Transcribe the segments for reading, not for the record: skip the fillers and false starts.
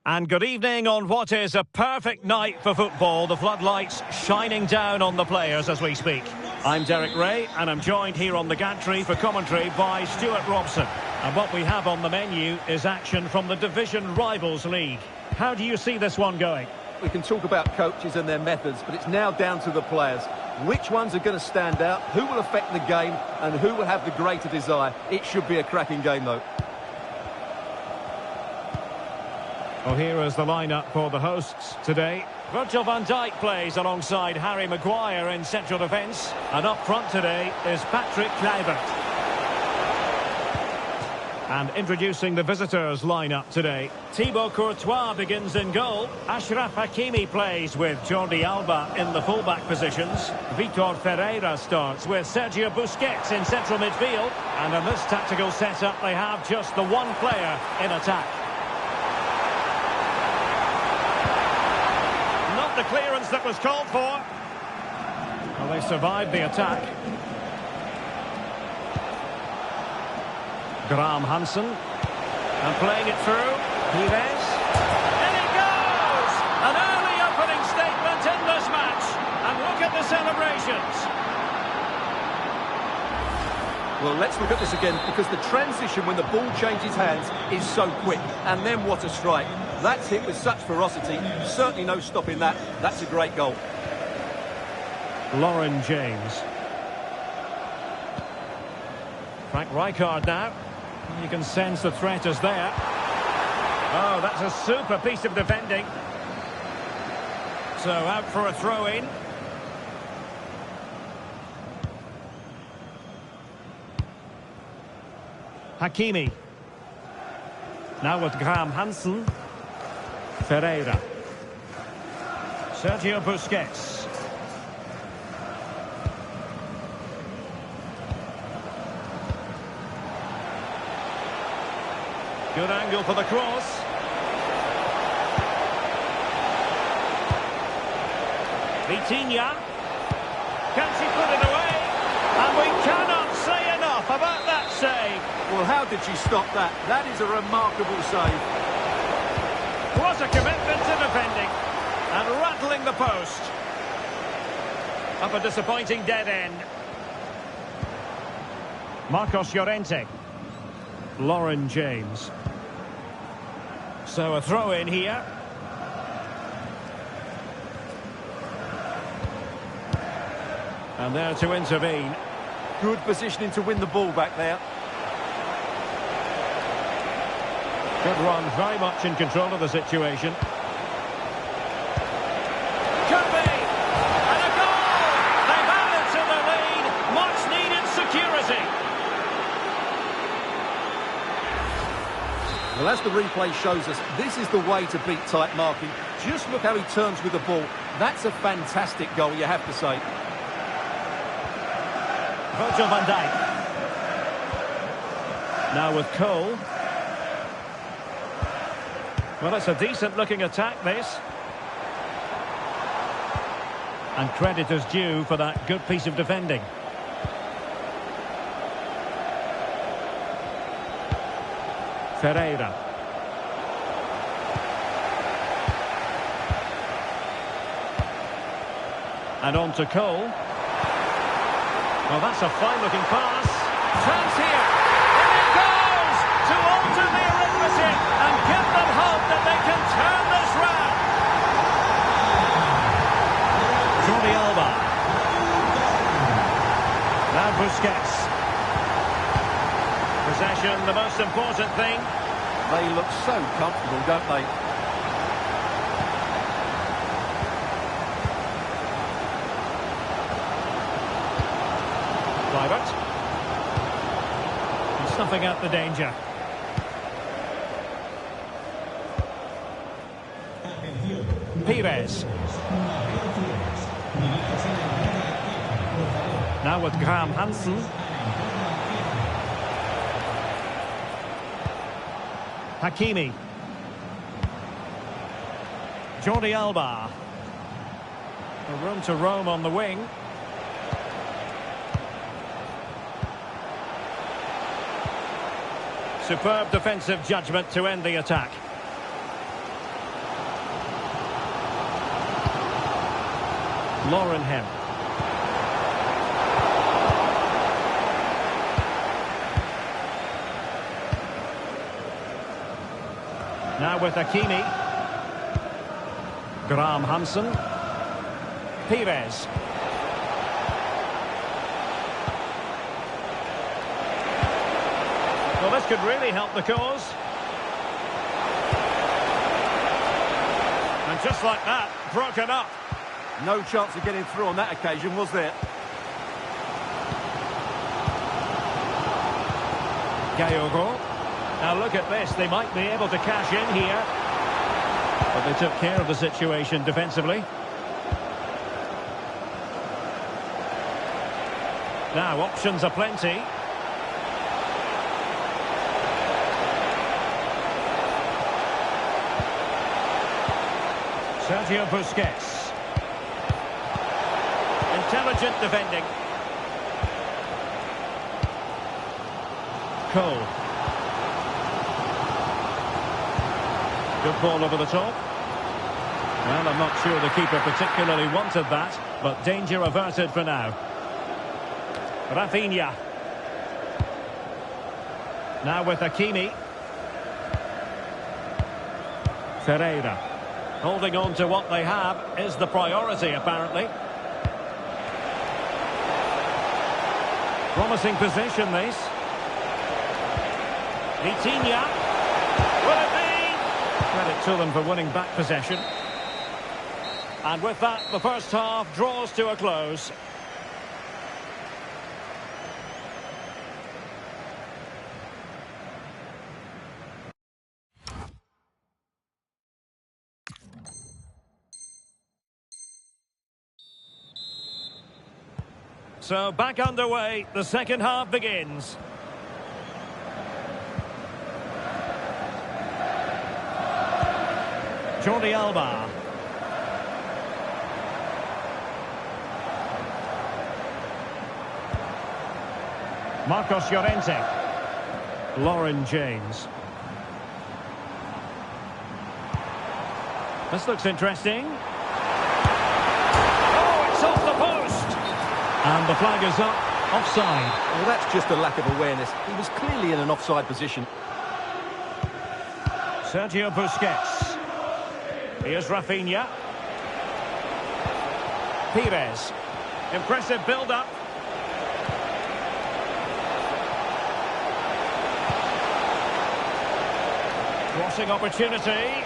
And good evening on what is a perfect night for football. The floodlights shining down on the players as we speak. I'm Derek Ray, and I'm joined here on the gantry for commentary by Stuart Robson. And what we have on the menu is action from the Division Rivals League. How do you see this one going? We can talk about coaches and their methods, but it's now down to the players. Which ones are going to stand out, who will affect the game, and who will have the greater desire. It should be a cracking game, though. Well, here is the lineup for the hosts today. Virgil van Dijk plays alongside Harry Maguire in central defence. And up front today is Patrick Kluivert. And introducing the visitors' lineup today. Thibaut Courtois begins in goal. Achraf Hakimi plays with Jordi Alba in the fullback positions. Vitor Ferreira starts with Sergio Busquets in central midfield. And in this tactical setup, they have just the one player in attack. The clearance that was called for. Well, they survived the attack. Graham Hansen. And playing it through. Pires. In it goes! An early opening statement in this match. And look at the celebrations. Well, let's look at this again, because the transition when the ball changes hands is so quick. And then what a strike. That's hit with such ferocity. Certainly no stopping that. That's a great goal. Lauren James. Frank Rijkaard now. You can sense the threat is there. Oh, that's a super piece of defending. So out for a throw-in. Hakimi. Now with Graham Hansen. Ferreira. Sergio Busquets. Good angle for the cross. Vitinha. Can she put it away? And we cannot say enough about that save. Well, how did she stop that? That is a remarkable save. What a commitment to defending. And rattling the post. Up a disappointing dead end. Marcos Llorente. Lauren James. So a throw in here. And there to intervene. Good positioning to win the ball back there. Good run, very much in control of the situation. Could be! And a goal! They've added to the lead. Much needed security. Well, as the replay shows us, this is the way to beat tight marking. Just look how he turns with the ball. That's a fantastic goal, you have to say. Virgil van Dijk. Now with Cole. Well, it's a decent-looking attack, this. And credit is due for that good piece of defending. Ferreira. And on to Cole. Well, that's a fine-looking pass. Chance here. In it goes! To alter the arithmetic and give them hope that they can turn this round. Jordi Alba. Now Busquets. Possession, the most important thing. They look so comfortable, don't they? Kluivert. And snuffing out the danger. Pires. Now with Graham Hansen. Hakimi. Jordi Alba. A room to roam on the wing. Superb defensive judgment to end the attack. Lauren him. Now with Hakimi. Graham Hansen. Pires. Well, this could really help the cause. And just like that, broken up. No chance of getting through on that occasion, was there? Gayogo. Now look at this, they might be able to cash in here. But they took care of the situation defensively. Now options are plenty. Sergio Busquets. Intelligent defending. Cole. Good ball over the top. Well, I'm not sure the keeper particularly wanted that, but danger averted for now. Rafinha. Now with Hakimi. Ferreira. Holding on to what they have is the priority, apparently. Promising position, this. Vitinha. Will it be? Credit to them for winning back possession. And with that, the first half draws to a close. So back underway, the second half begins. Jordi Alba. Marcos Llorente. Lauren James. This looks interesting. Oh, it's off the post! And the flag is up, offside. Well, that's just a lack of awareness. He was clearly in an offside position. Sergio Busquets. Here's Rafinha. Pires. Impressive build-up. Crossing opportunity.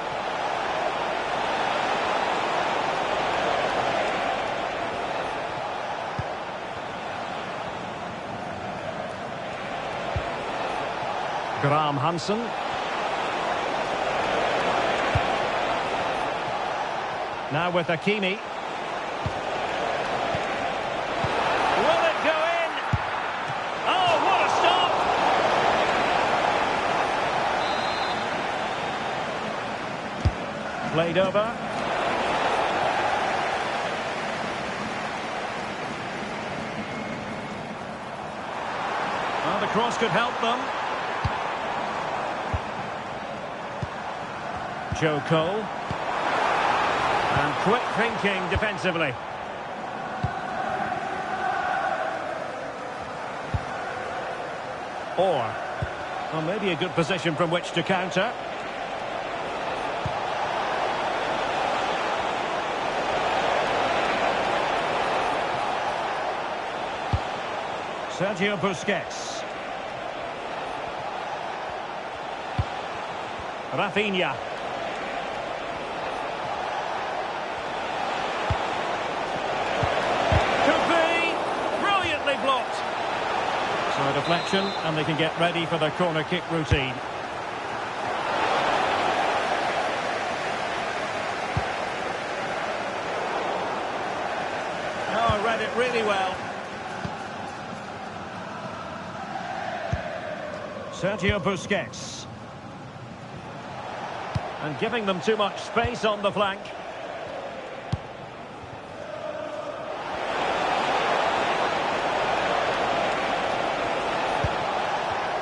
Graham Hansen. Now with Hakimi. Will it go in? Oh, what a stop! Played over. Well, the cross could help them. Joe Cole. And quick thinking defensively. Or, well, maybe a good position from which to counter. Sergio Busquets. Rafinha. So a deflection, and they can get ready for their corner kick routine. Oh, read it really well. Sergio Busquets. And giving them too much space on the flank.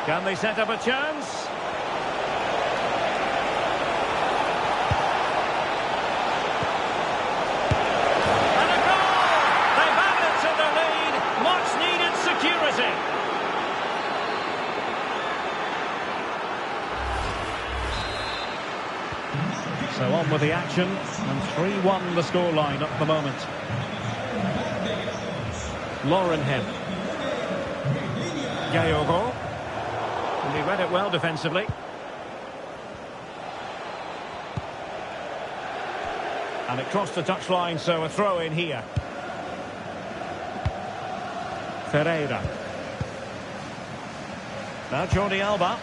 Can they set up a chance? And a goal! So on with the action, and 3-1 the scoreline at the moment. Laurenhem. Gayogo. And he read it well defensively. And it crossed the touchline, so a throw in here. Ferreira. Now Jordi Alba.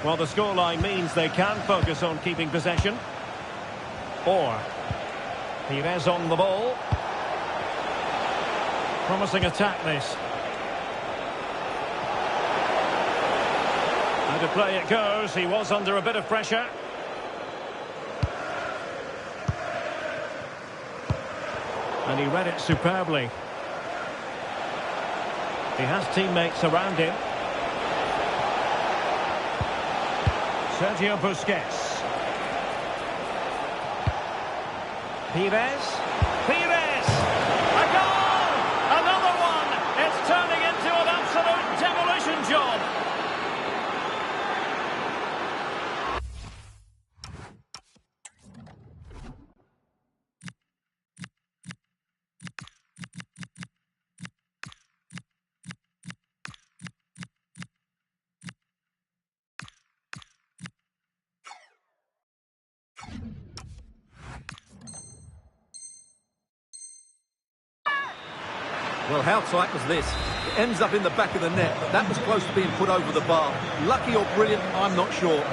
Well, the scoreline means they can focus on keeping possession. Or Pires on the ball. Promising attack, this. Out of play it goes. He was under a bit of pressure. And he read it superbly. He has teammates around him. Sergio Busquets. Pires. Pires! A goal! Another one! It's turning into an absolute demolition job. Well, how tight was this? It ends up in the back of the net, but that was close to being put over the bar. Lucky or brilliant, I'm not sure.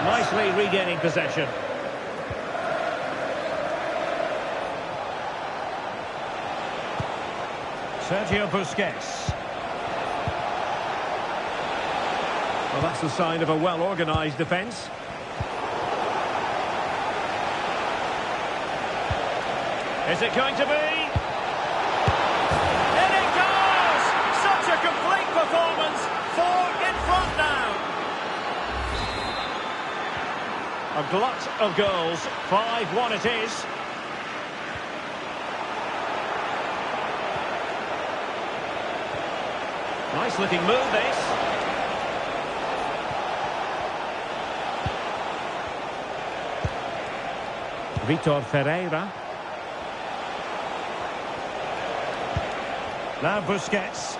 Nicely regaining possession. Sergio Busquets. Well, that's the sign of a well-organised defence. Is it going to be? In it goes! Such a complete performance. 4 in front now. A glut of goals. 5-1 it is. Nice looking move, this. Vitor Ferreira. Now Busquets.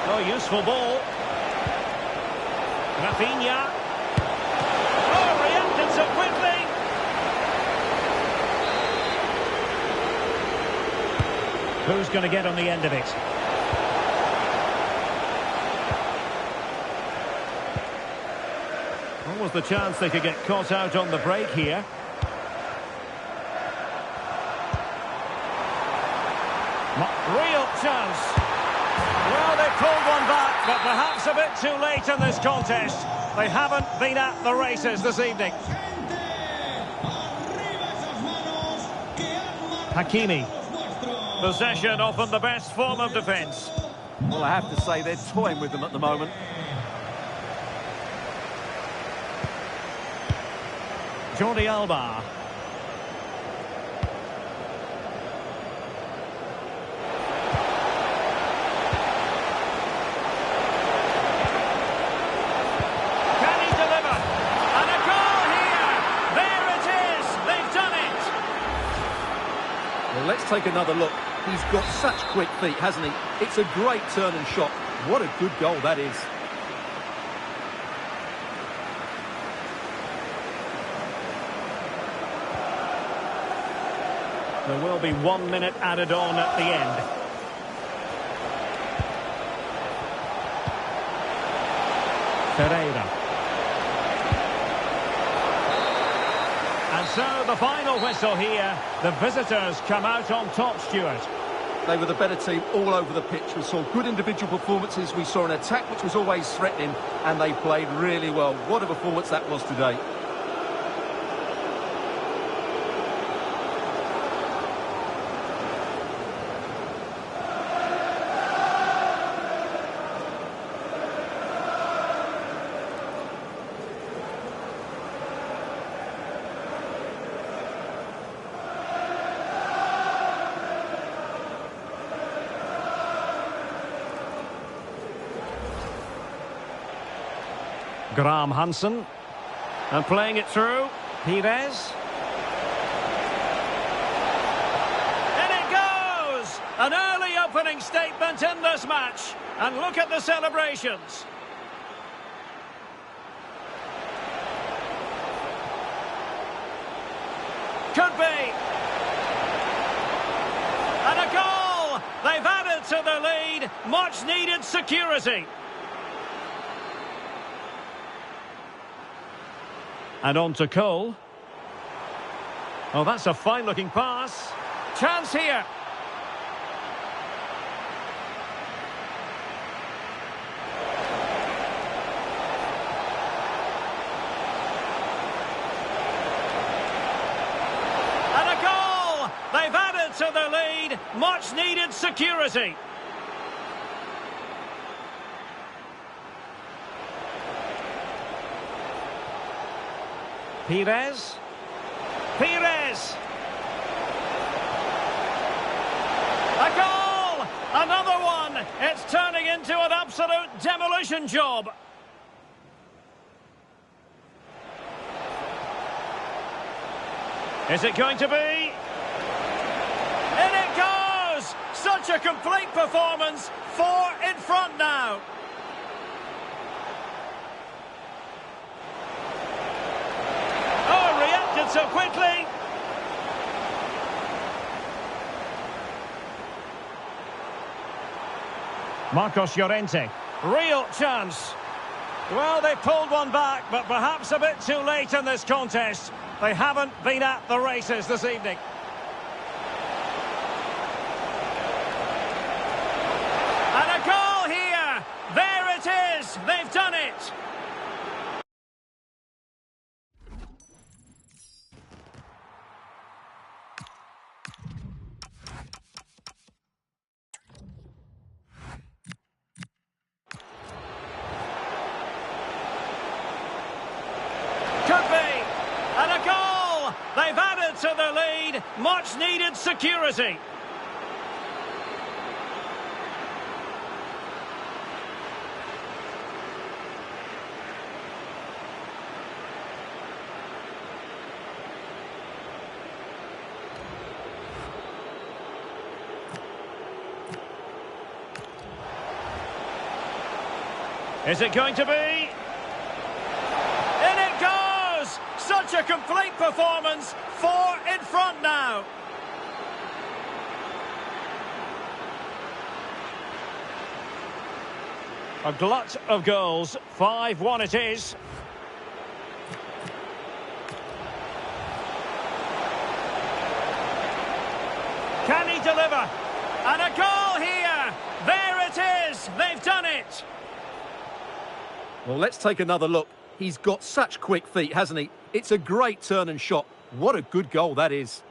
Oh, useful ball. Rafinha. Oh, reacted so quickly. Who's going to get on the end of it? What was the chance they could get caught out on the break here? Real chance. Well, they pulled one back, but perhaps a bit too late in this contest. They haven't been at the races this evening. Hakimi. Possession, often the best form of defence. Well, I have to say they're toying with them at the moment. Jordi Alba. Can he deliver? And a goal here! There it is! They've done it! Well, let's take another look. He's got such quick feet, hasn't he? It's a great turn and shot. What a good goal that is. There will be 1 minute added on at the end. Ferreira. And so the final whistle here. The visitors come out on top, Stuart. They were the better team all over the pitch. We saw good individual performances. We saw an attack which was always threatening, and they played really well. What a performance that was today. Graham Hansen. And playing it through. Pires. In it goes! An early opening statement in this match. And look at the celebrations. Could be. And a goal! They've added to the lead. Much needed security. And on to Cole. Oh, that's a fine-looking pass. Chance here. And a goal! They've added to the lead. Much needed security. Pires. Pires. A goal! Another one! It's turning into an absolute demolition job. Is it going to be? In it goes! Such a complete performance. 4 in front now. So quickly. Marcos Llorente. Real chance. Well, they pulled one back, but perhaps a bit too late in this contest. They haven't been at the races this evening. And a goal here. There it is. They've done it. Could be. And a goal! They've added to the lead. Much needed security. Is it going to be? In it goes! Such a complete performance. 4 in front now. A glut of goals. 5-1 it is. Can he deliver? And a goal here. There it is. They've done it. Well, let's take another look. He's got such quick feet, hasn't he? It's a great turn and shot. What a good goal that is.